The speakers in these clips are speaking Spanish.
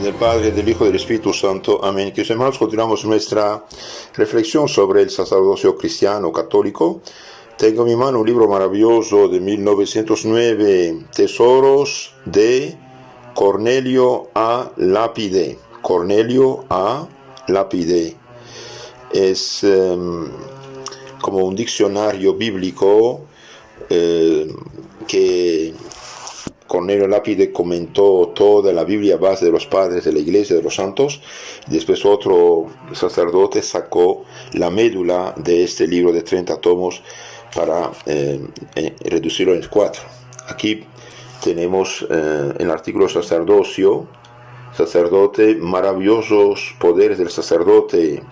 Del Padre, del Hijo y del Espíritu Santo. Amén. Queridos hermanos, continuamos nuestra reflexión sobre el sacerdocio cristiano católico. Tengo en mi mano un libro maravilloso de 1909, Tesoros de Cornelio A. Lapide. Cornelio A. Lapide. Es como un diccionario bíblico que Cornelio Lapide comentó toda la Biblia a base de los padres de la iglesia, de los santos. Después otro sacerdote sacó la médula de este libro de 30 tomos para reducirlo en 4. Aquí tenemos el artículo sacerdocio, sacerdote, maravillosos poderes del sacerdote.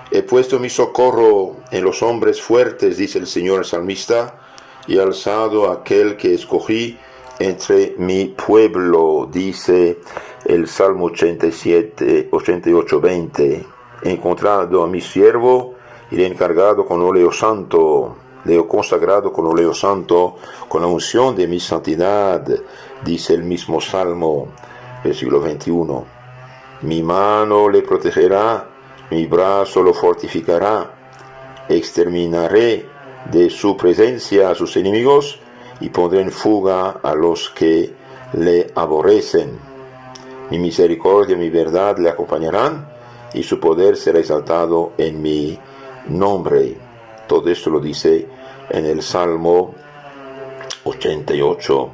He puesto mi socorro en los hombres fuertes, dice el Señor el salmista, y alzado a aquel que escogí entre mi pueblo, dice el Salmo 88, 20. He encontrado a mi siervo y le he encargado con óleo santo, le he consagrado con óleo santo, con la unción de mi santidad, dice el mismo Salmo, versículo 21. Mi mano le protegerá, mi brazo lo fortificará, exterminaré de su presencia a sus enemigos y pondré en fuga a los que le aborrecen. Mi misericordia y mi verdad le acompañarán, y su poder será exaltado en mi nombre. Todo esto lo dice en el Salmo 88,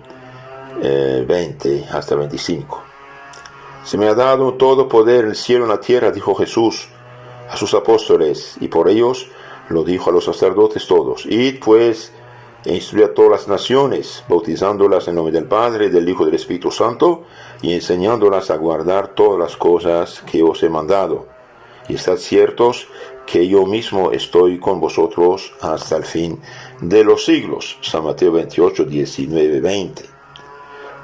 20 hasta 25. Se me ha dado todo poder en el cielo y en la tierra, dijo Jesús a sus apóstoles, y por ellos lo dijo a los sacerdotes todos. Id pues e instruye a todas las naciones, bautizándolas en nombre del Padre, del Hijo y del Espíritu Santo, y enseñándolas a guardar todas las cosas que os he mandado. Y estad ciertos que yo mismo estoy con vosotros hasta el fin de los siglos. San Mateo 28, 19, 20.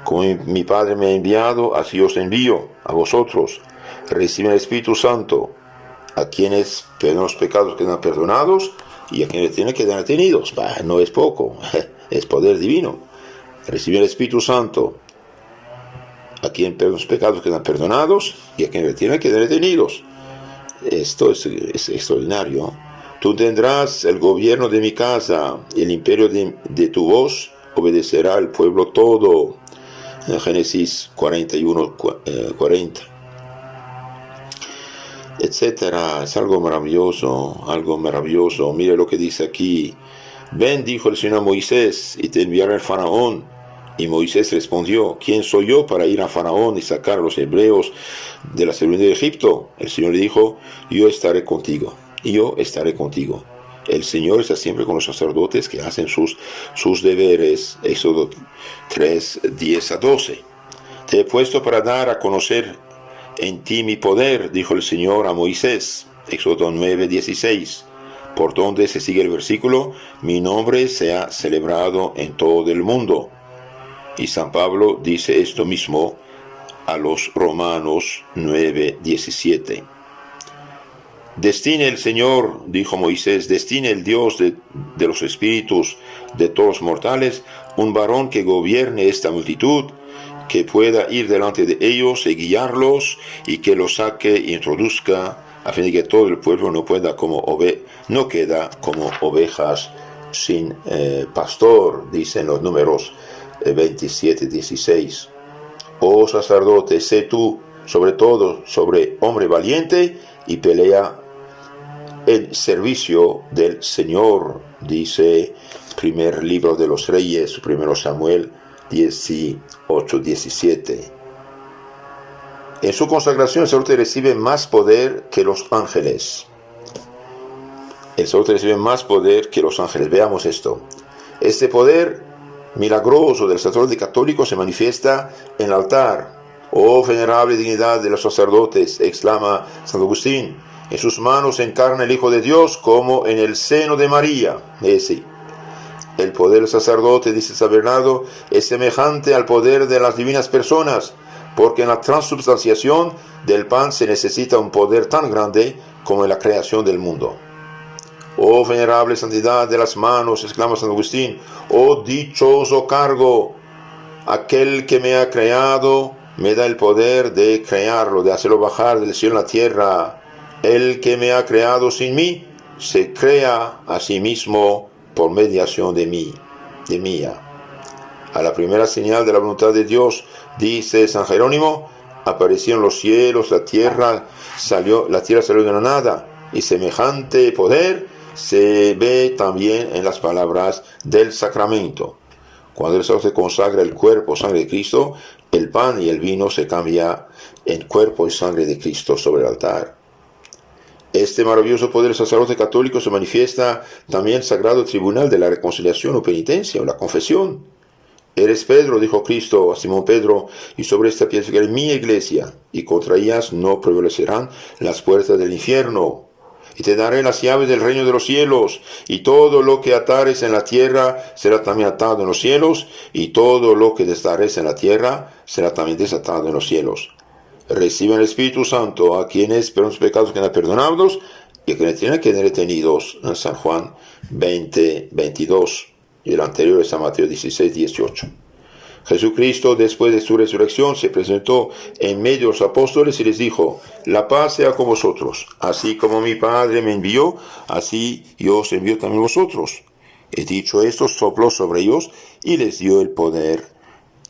Como mi Padre me ha enviado, así os envío a vosotros. Reciben el Espíritu Santo, a quienes los pecados quedan perdonados, y a quienes tienen que quedar detenidos. No es poco, es poder divino. Recibir el Espíritu Santo, a quienes los pecados quedan perdonados, y a quienes tienen que quedar detenidos. Esto es extraordinario. Tú tendrás el gobierno de mi casa, el imperio de tu voz obedecerá al pueblo todo. En Génesis 41, 40. Etcétera. Es algo maravilloso, algo maravilloso. Mire lo que dice aquí. Ven, dijo el Señor a Moisés, y te enviaré al Faraón. Y Moisés respondió, ¿quién soy yo para ir a Faraón y sacar a los hebreos de la servidumbre de Egipto? El Señor le dijo, yo estaré contigo, yo estaré contigo. El Señor está siempre con los sacerdotes que hacen sus deberes. Éxodo 3, 10 a 12. Te he puesto para dar a conocer en ti mi poder, dijo el Señor a Moisés. Éxodo 9, 16. Por donde se sigue el versículo, mi nombre se ha celebrado en todo el mundo. Y San Pablo dice esto mismo a los Romanos 9, 17. Destine el Señor, dijo Moisés, destine el Dios de los espíritus de todos los mortales, un varón que gobierne esta multitud, que pueda ir delante de ellos y guiarlos, y que los saque e introduzca, a fin de que todo el pueblo no queda como ovejas sin pastor, dicen los números 27, 16. Oh sacerdote, sé tú, sobre todo, sobre hombre valiente, y pelea el servicio del Señor, dice primer libro de los Reyes, 1 Samuel 18, 17. En su consagración el sacerdote recibe más poder que los ángeles. El sacerdote recibe más poder que los ángeles. Veamos esto. Este poder milagroso del sacerdote católico se manifiesta en el altar. Oh venerable dignidad de los sacerdotes, exclama San Agustín, en sus manos se encarna el Hijo de Dios como en el seno de María. El poder del sacerdote, dice San Bernardo, es semejante al poder de las divinas personas, porque en la transubstanciación del pan se necesita un poder tan grande como en la creación del mundo. Oh venerable santidad de las manos, exclama San Agustín, oh dichoso cargo, aquel que me ha creado me da el poder de crearlo, de hacerlo bajar del cielo a la tierra. El que me ha creado sin mí, se crea a sí mismo por mediación de mí, de mía. A la primera señal de la voluntad de Dios, dice San Jerónimo, aparecieron los cielos, la tierra salió de la nada, y semejante poder se ve también en las palabras del sacramento. Cuando el sacerdote consagra el cuerpo, sangre de Cristo, el pan y el vino se cambia en cuerpo y sangre de Cristo sobre el altar. Este maravilloso poder del sacerdote católico se manifiesta también en el sagrado tribunal de la reconciliación o penitencia o la confesión. Eres Pedro, dijo Cristo a Simón Pedro, y sobre esta piedra edificaré mi iglesia, y contra ellas no prevalecerán las puertas del infierno. Y te daré las llaves del reino de los cielos, y todo lo que atares en la tierra será también atado en los cielos, y todo lo que desatares en la tierra será también desatado en los cielos. Reciban el Espíritu Santo a quienes por los pecados quedan perdonados, y a quienes tienen que quedar detenidos, en San Juan 20:22. Y el anterior es San Mateo 16:18. Jesucristo, después de su resurrección, se presentó en medio de los apóstoles y les dijo: la paz sea con vosotros. Así como mi Padre me envió, así yo os envío también vosotros. He dicho esto, sopló sobre ellos y les dio el poder,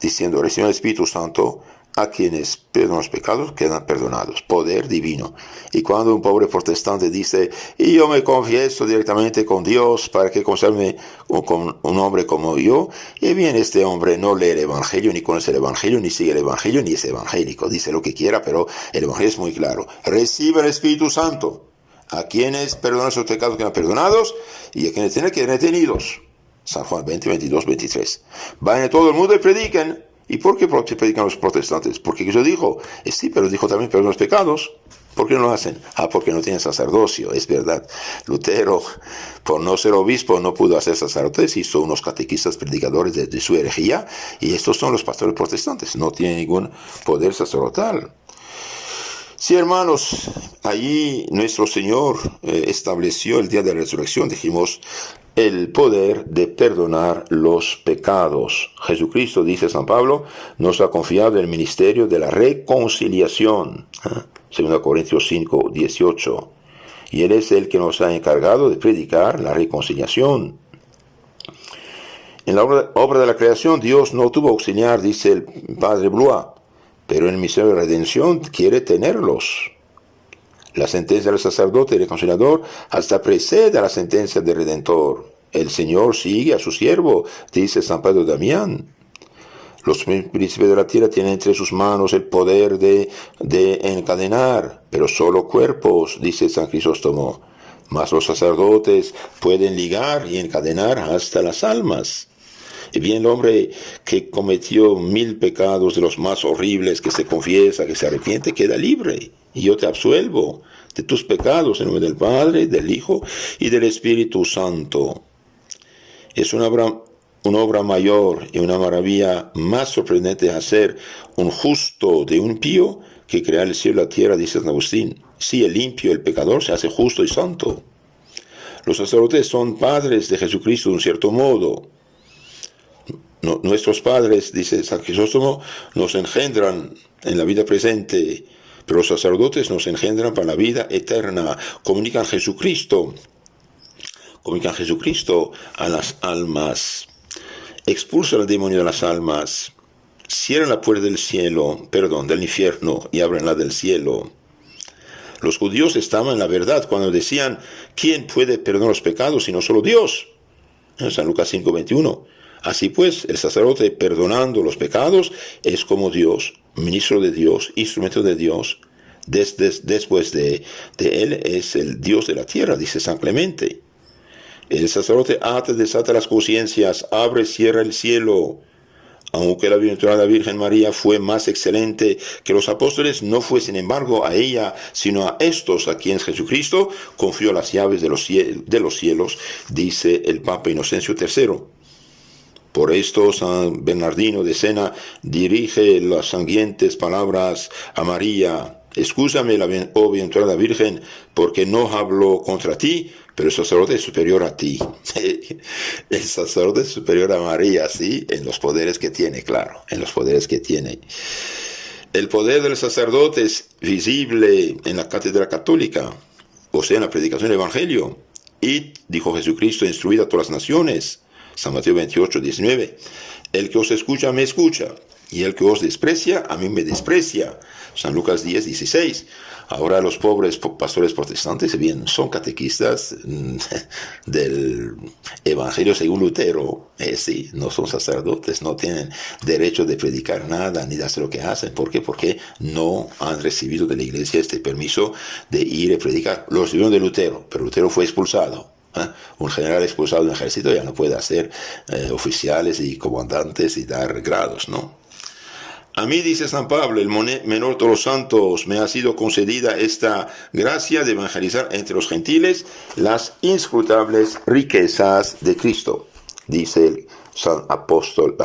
diciendo: reciban el Espíritu Santo. A quienes perdonan los pecados quedan perdonados. Poder divino. Y cuando un pobre protestante dice: y yo me confieso directamente con Dios para que conserve con un hombre como yo, y bien, este hombre no lee el Evangelio, ni conoce el Evangelio, ni sigue el Evangelio, ni es evangélico. Dice lo que quiera, pero el Evangelio es muy claro. Recibe el Espíritu Santo. A quienes perdonan sus pecados quedan perdonados, y a quienes tienen que quedar detenidos. San Juan 20:22-23. Vayan a todo el mundo y prediquen. ¿Y por qué predican los protestantes? Porque Jesús dijo: sí, pero dijo también perdón los pecados. ¿Por qué no lo hacen? Porque no tienen sacerdocio, es verdad. Lutero, por no ser obispo, no pudo hacer sacerdotes, hizo unos catequistas predicadores de su herejía, y estos son los pastores protestantes, no tienen ningún poder sacerdotal. Sí, hermanos, allí nuestro Señor estableció el día de la resurrección, dijimos, el poder de perdonar los pecados. Jesucristo, dice San Pablo, nos ha confiado el ministerio de la reconciliación. 2 Corintios 5:18. Y Él es el que nos ha encargado de predicar la reconciliación. En la obra de la creación, Dios no tuvo auxiliar, dice el Padre Blois, pero en el misterio de redención quiere tenerlos. La sentencia del sacerdote reconciliador hasta precede a la sentencia del Redentor. El Señor sigue a su siervo, dice San Pedro Damián. Los príncipes de la tierra tienen entre sus manos el poder de encadenar, pero solo cuerpos, dice San Crisóstomo. Mas los sacerdotes pueden ligar y encadenar hasta las almas. Y bien, el hombre que cometió 1000 pecados de los más horribles, que se confiesa, que se arrepiente, queda libre. Y yo te absuelvo de tus pecados en nombre del Padre, del Hijo y del Espíritu Santo. Es una obra mayor y una maravilla más sorprendente hacer un justo de un pío que crear el cielo y la tierra, dice San Agustín. Sí, el limpio, el pecador, se hace justo y santo. Los sacerdotes son padres de Jesucristo de un cierto modo. Nuestros padres, dice San Crisóstomo, nos engendran en la vida presente, pero los sacerdotes nos engendran para la vida eterna. Comunican Jesucristo a las almas. Expulsan al demonio de las almas. Cierran la puerta del infierno, y abren la del cielo. Los judíos estaban en la verdad cuando decían: ¿quién puede perdonar los pecados sino solo Dios? En San Lucas 5:21. Así pues, el sacerdote, perdonando los pecados, es como Dios, ministro de Dios, instrumento de Dios. Después de él es el Dios de la tierra, dice San Clemente. El sacerdote ata, desata las conciencias, abre, cierra el cielo. Aunque la bienaventurada Virgen María fue más excelente que los apóstoles, no fue sin embargo a ella, sino a estos a quienes Jesucristo confió las llaves de los cielos, dice el Papa Inocencio III. Por esto, San Bernardino de Sena dirige las sanguientes palabras a María: excúsame, oh bienaventurada Virgen, porque no hablo contra ti, pero el sacerdote es superior a ti. El sacerdote es superior a María, sí, en los poderes que tiene, claro, en los poderes que tiene. El poder del sacerdote es visible en la cátedra católica, o sea, en la predicación del Evangelio. Y, dijo Jesucristo, instruid a todas las naciones. San Mateo 28, 19. El que os escucha, me escucha. Y el que os desprecia, a mí me desprecia. San Lucas 10, 16. Ahora los pobres pastores protestantes, si bien son catequistas del Evangelio según Lutero, sí, no son sacerdotes, no tienen derecho de predicar nada, ni de hacer lo que hacen. ¿Por qué? Porque no han recibido de la iglesia este permiso de ir a predicar. Lo recibieron de Lutero, pero Lutero fue expulsado. Un general expulsado del ejército ya no puede hacer oficiales y comandantes y dar grados, ¿no? A mí, dice San Pablo, el menor de todos los santos, me ha sido concedida esta gracia de evangelizar entre los gentiles las inscrutables riquezas de Cristo, dice el apóstol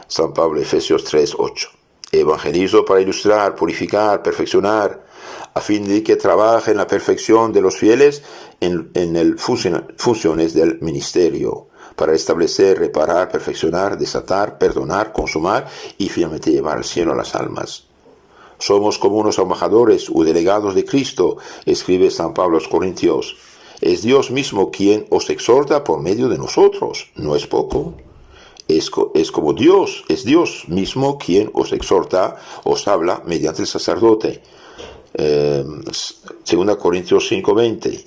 San Pablo, Efesios 3, 8. Evangelizo para ilustrar, purificar, perfeccionar, a fin de que trabaje en la perfección de los fieles en funciones del ministerio, para establecer, reparar, perfeccionar, desatar, perdonar, consumar y finalmente llevar al cielo a las almas. Somos como unos embajadores o delegados de Cristo, escribe San Pablo a los Corintios. Es Dios mismo quien os exhorta por medio de nosotros, no es poco. Es como Dios, es Dios mismo quien os exhorta, os habla mediante el sacerdote. 2 Corintios 5:20.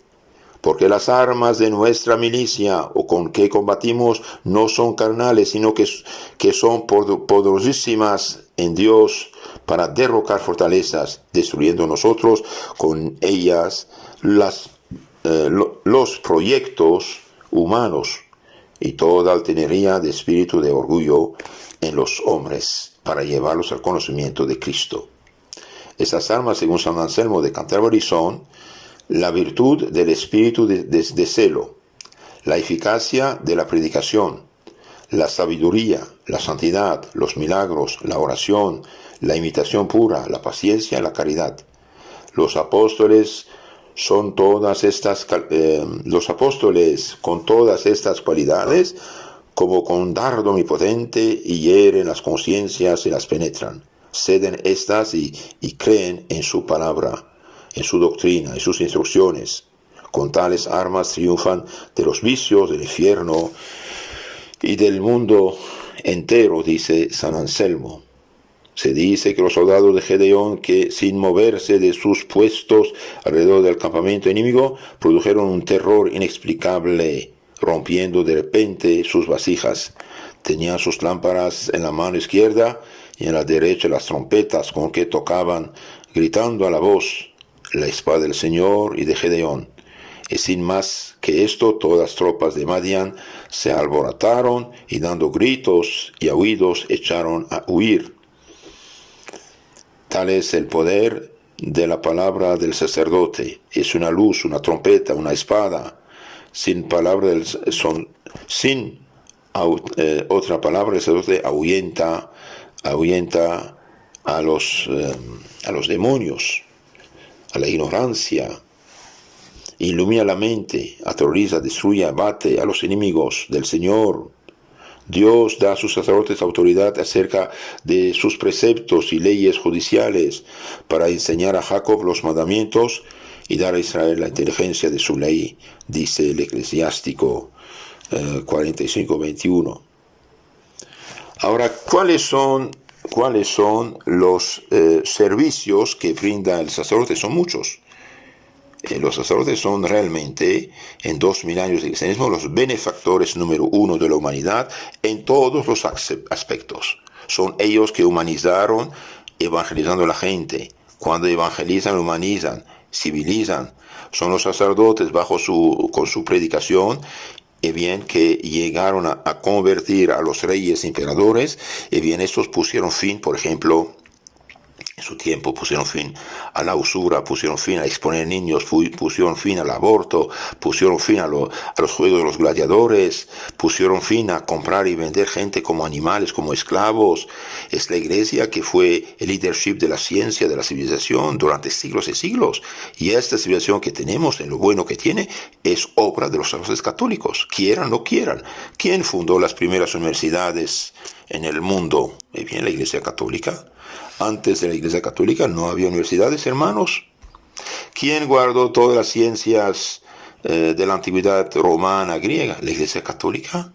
Porque las armas de nuestra milicia, o con que combatimos, no son carnales, sino que son poderosísimas en Dios para derrocar fortalezas, destruyendo nosotros con ellas los proyectos humanos y toda altanería de espíritu de orgullo en los hombres, para llevarlos al conocimiento de Cristo. Esas armas, según San Anselmo de Canterbury, son la virtud del espíritu de celo, la eficacia de la predicación, la sabiduría, la santidad, los milagros, la oración, la imitación pura, la paciencia, la caridad. Los apóstoles con todas estas cualidades, como con dardo omnipotente, y hieren las conciencias y las penetran. Ceden estas y creen en su palabra, en su doctrina, en sus instrucciones. Con tales armas triunfan de los vicios, del infierno y del mundo entero, dice San Anselmo. Se dice que los soldados de Gedeón, que sin moverse de sus puestos alrededor del campamento enemigo, produjeron un terror inexplicable, rompiendo de repente sus vasijas. Tenían sus lámparas en la mano izquierda y en la derecha las trompetas con que tocaban, gritando a la voz la espada del Señor y de Gedeón. Y sin más que esto, todas las tropas de Madián se alborotaron y dando gritos y aullidos echaron a huir. Tal es el poder de la palabra del sacerdote. Es una luz, una trompeta, una espada. Sin otra palabra, el sacerdote ahuyenta a los demonios, a la ignorancia, ilumina la mente, aterroriza, destruye, abate a los enemigos del Señor. Dios da a sus sacerdotes autoridad acerca de sus preceptos y leyes judiciales para enseñar a Jacob los mandamientos y dar a Israel la inteligencia de su ley, dice el Eclesiástico 45:21. Ahora, ¿cuáles son los servicios que brinda el sacerdote? Son muchos. Los sacerdotes son realmente, en 2000 años de cristianismo, los benefactores número uno de la humanidad en todos los aspectos. Son ellos que humanizaron, evangelizando a la gente. Cuando evangelizan, humanizan, civilizan. Son los sacerdotes con su predicación, y bien que llegaron a convertir a los reyes emperadores, y bien estos pusieron fin, por ejemplo, en su tiempo pusieron fin a la usura, pusieron fin a exponer niños, pusieron fin al aborto, pusieron fin a los juegos de los gladiadores, pusieron fin a comprar y vender gente como animales, como esclavos. Es la iglesia que fue el leadership de la ciencia, de la civilización durante siglos y siglos. Y esta civilización que tenemos, en lo bueno que tiene, es obra de los sacerdotes católicos, quieran o no quieran. ¿Quién fundó las primeras universidades en el mundo? Bien, la Iglesia Católica. Antes de la Iglesia Católica no había universidades, hermanos. ¿Quién guardó todas las ciencias de la antigüedad romana, griega? La Iglesia Católica.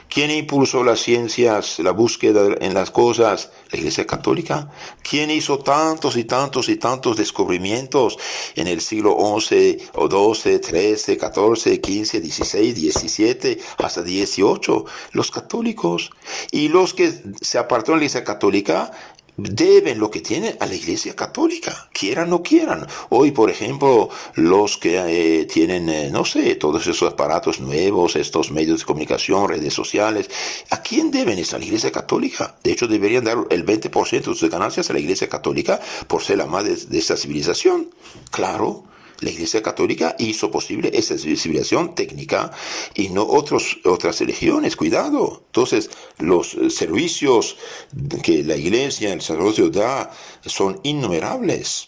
¿Quién impulsó las ciencias, la búsqueda en las cosas? La Iglesia Católica. ¿Quién hizo tantos y tantos y tantos descubrimientos en el siglo XI o XII, XIII, XIV, XV, XVI, XVII, hasta XVIII? Los católicos. Y los que se apartaron de la Iglesia Católica deben lo que tienen a la Iglesia Católica, quieran o no quieran. Hoy, por ejemplo, los que tienen, no sé, todos esos aparatos nuevos, estos medios de comunicación, redes sociales, ¿a quién deben? Es a la Iglesia Católica. De hecho, deberían dar el 20% de sus ganancias a la Iglesia Católica por ser la madre de esta civilización. Claro. La Iglesia Católica hizo posible esa civilización técnica y no otras religiones, cuidado. Entonces, los servicios que la Iglesia, el sacerdocio da, son innumerables.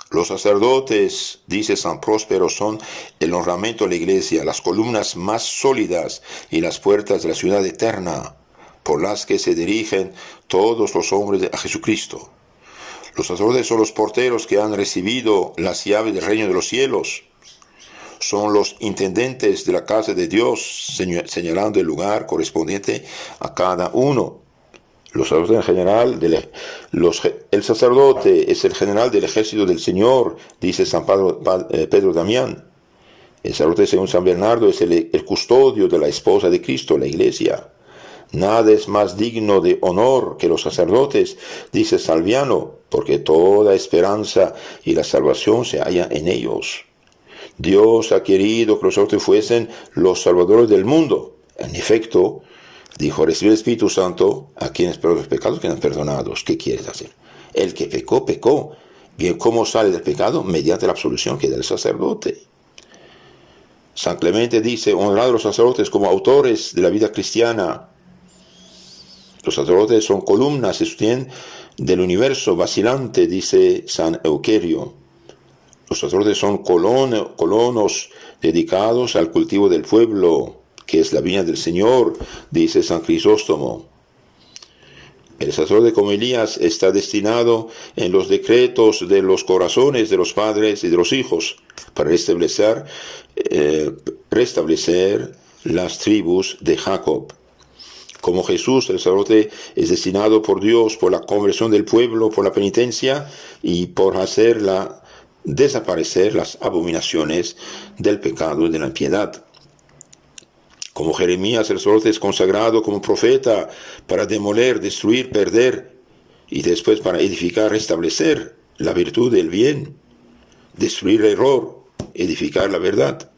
Los sacerdotes, dice San Próspero, son el ornamento de la Iglesia, las columnas más sólidas y las puertas de la ciudad eterna, por las que se dirigen todos los hombres a Jesucristo. Los sacerdotes son los porteros que han recibido las llaves del reino de los cielos. Son los intendentes de la casa de Dios, señalando el lugar correspondiente a cada uno. Los sacerdotes en general, el sacerdote es el general del ejército del Señor, dice San Pedro Damián. El sacerdote, según San Bernardo, es el custodio de la esposa de Cristo, la Iglesia. Nada es más digno de honor que los sacerdotes, dice Salviano, porque toda esperanza y la salvación se halla en ellos. Dios ha querido que los sacerdotes fuesen los salvadores del mundo. En efecto, dijo, recibir el Espíritu Santo a quienes por los pecados quedan perdonados. ¿Qué quieres hacer? El que pecó, pecó. Bien, ¿cómo sale del pecado? Mediante la absolución que da el sacerdote. San Clemente dice, honrad a los sacerdotes como autores de la vida cristiana. Los sacerdotes son columnas que sostienen del universo vacilante, dice San Euquerio. Los sacerdotes son colonos dedicados al cultivo del pueblo, que es la viña del Señor, dice San Crisóstomo. El sacerdote, como Elías, está destinado en los decretos de los corazones de los padres y de los hijos para restablecer las tribus de Jacob. Como Jesús, el sacerdote es destinado por Dios por la conversión del pueblo, por la penitencia y por hacer desaparecer las abominaciones del pecado y de la impiedad. Como Jeremías, el sacerdote es consagrado como profeta para demoler, destruir, perder y después para edificar, restablecer la virtud del bien, destruir el error, edificar la verdad.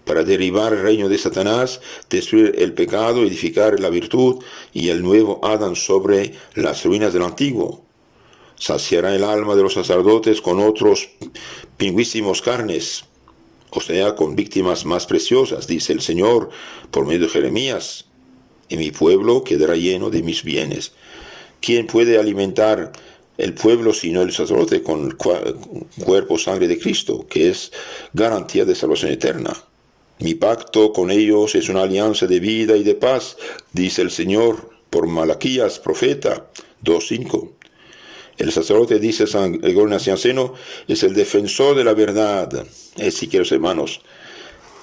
Para derribar el reino de Satanás, destruir el pecado, edificar la virtud y el nuevo Adán sobre las ruinas del antiguo. Saciará el alma de los sacerdotes con otros pingüísimos carnes, o sea, con víctimas más preciosas, dice el Señor por medio de Jeremías. Y mi pueblo quedará lleno de mis bienes. ¿Quién puede alimentar el pueblo sino el sacerdote con el cuerpo, sangre de Cristo, que es garantía de salvación eterna? Mi pacto con ellos es una alianza de vida y de paz, dice el Señor por Malaquías, profeta 2:5. El sacerdote, dice San Gregorio Nacianceno, es el defensor de la verdad. Sí, queridos hermanos,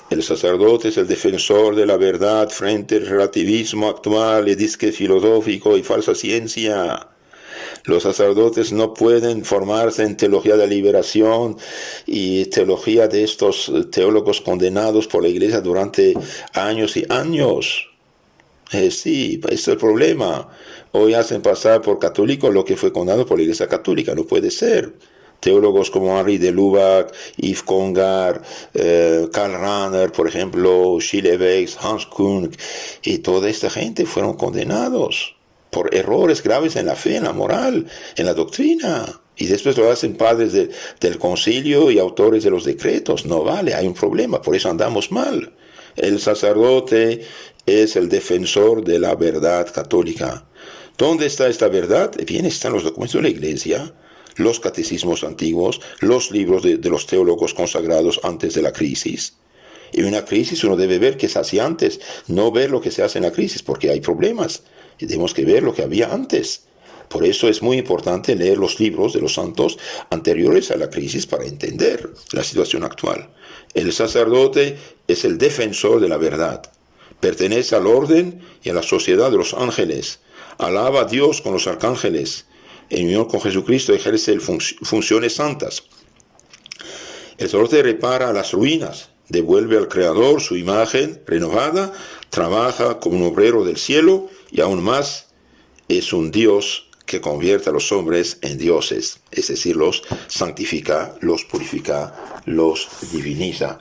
el sacerdote es el defensor de la verdad frente al relativismo actual y disque filosófico y falsa ciencia. Los sacerdotes no pueden formarse en teología de la liberación y teología de estos teólogos condenados por la Iglesia durante años y años. Sí, este es el problema. Hoy hacen pasar por católico lo que fue condenado por la Iglesia Católica. No puede ser. Teólogos como Henri de Lubac, Yves Congar, Karl Rahner, por ejemplo, Schillebeeckx, Hans Küng, y toda esta gente fueron condenados por errores graves en la fe, en la moral, en la doctrina. Y después lo hacen padres del concilio y autores de los decretos. No vale, hay un problema, por eso andamos mal. El sacerdote es el defensor de la verdad católica. ¿Dónde está esta verdad? Bien, están los documentos de la Iglesia, los catecismos antiguos, los libros de los teólogos consagrados antes de la crisis. Y en una crisis uno debe ver qué se hace antes, no ver lo que se hace en la crisis, porque hay problemas. y tenemos que ver lo que había antes. Por eso es muy importante leer los libros de los santos anteriores a la crisis para entender la situación actual. El sacerdote es el defensor de la verdad. Pertenece al orden y a la sociedad de los ángeles. Alaba a Dios con los arcángeles. En unión con Jesucristo ejerce funciones santas. El sacerdote repara las ruinas, devuelve al Creador su imagen renovada, trabaja como un obrero del cielo y aún más es un Dios que convierte a los hombres en dioses, es decir, los santifica, los purifica, los diviniza.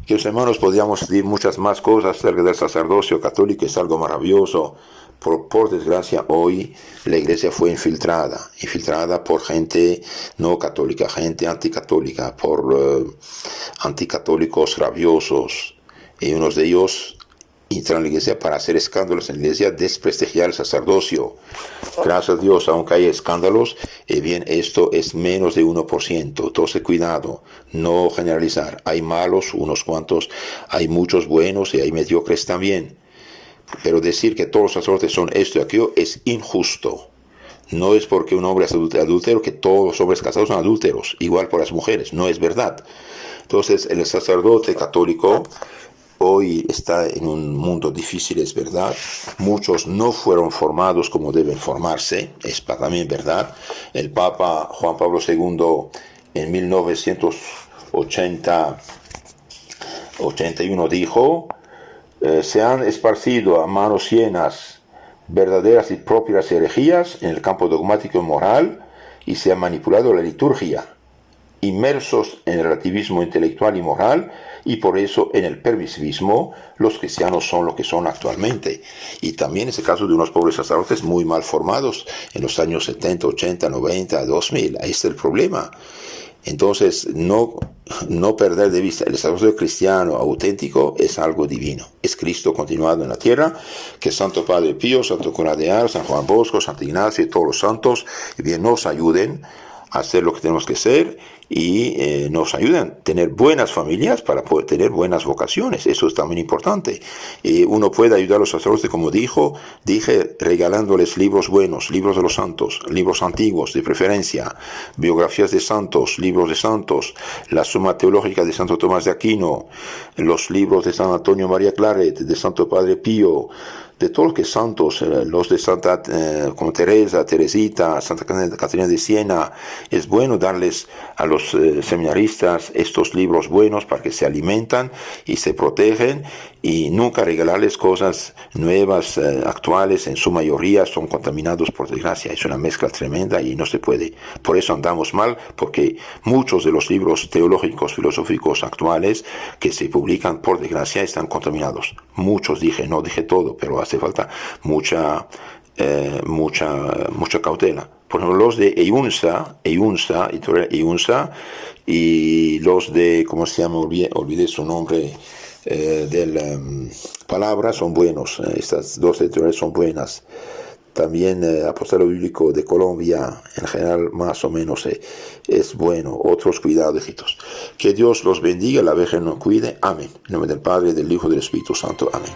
Queridos hermanos, podríamos decir muchas más cosas acerca del sacerdocio católico, es algo maravilloso. Por desgracia, hoy la iglesia fue infiltrada por gente no católica, gente anticatólica, por anticatólicos rabiosos, y unos de ellos entran en la iglesia para hacer escándalos en la iglesia, desprestigiar el sacerdocio. Gracias a Dios, aunque hay escándalos, bien, esto es menos de 1%. Entonces, cuidado, no generalizar. Hay malos, unos cuantos, hay muchos buenos y hay mediocres también. Pero decir que todos los sacerdotes son esto y aquello es injusto. No es porque un hombre es adúltero que todos los hombres casados son adúlteros, igual por las mujeres, no es verdad. Entonces, el sacerdote católico hoy está en un mundo difícil, es verdad. Muchos no fueron formados como deben formarse, es también verdad. El Papa Juan Pablo II en 1981 dijo: se han esparcido a manos llenas verdaderas y propias herejías en el campo dogmático y moral y se ha manipulado la liturgia, inmersos en el relativismo intelectual y moral, y por eso en el permisivismo los cristianos son lo que son actualmente. Y también es el caso de unos pobres sacerdotes muy mal formados en los años 70, 80, 90, 2000. Ahí está el problema. Entonces, no perder de vista el sacerdocio cristiano auténtico es algo divino. Es Cristo continuado en la tierra, que Santo Padre Pío, Santo Cura de Ars, San Juan Bosco, Santo Ignacio y todos los santos bien nos ayuden a hacer lo que tenemos que hacer y nos ayudan a tener buenas familias para poder tener buenas vocaciones. Eso es también importante. Uno puede ayudar a los sacerdotes, como dije, regalándoles libros buenos, libros de los santos, libros antiguos de preferencia, biografías de santos, libros de santos, la Suma Teológica de Santo Tomás de Aquino, los libros de San Antonio María Claret, de Santo Padre Pío, de todos los que santos, los de Santa como Teresa, Teresita, Santa Catarina de Siena. Es bueno darles a los seminaristas estos libros buenos para que se alimentan y se protegen, y nunca regalarles cosas nuevas, actuales. En su mayoría son contaminados por desgracia. Es una mezcla tremenda y no se puede. Por eso andamos mal, porque muchos de los libros teológicos, filosóficos actuales que se publican, por desgracia, están contaminados. Muchos no dije todo, pero hace falta mucha cautela. Por ejemplo, los de EUNSA, y los de, ¿cómo se llama? Olvidé su nombre, Palabra, son buenos. Estas dos editoriales son buenas. También Apostolado Bíblico de Colombia, en general, más o menos es bueno. Otros, cuidado, hijitos. Que Dios los bendiga, la Virgen nos cuide. Amén. En nombre del Padre, del Hijo y del Espíritu Santo. Amén.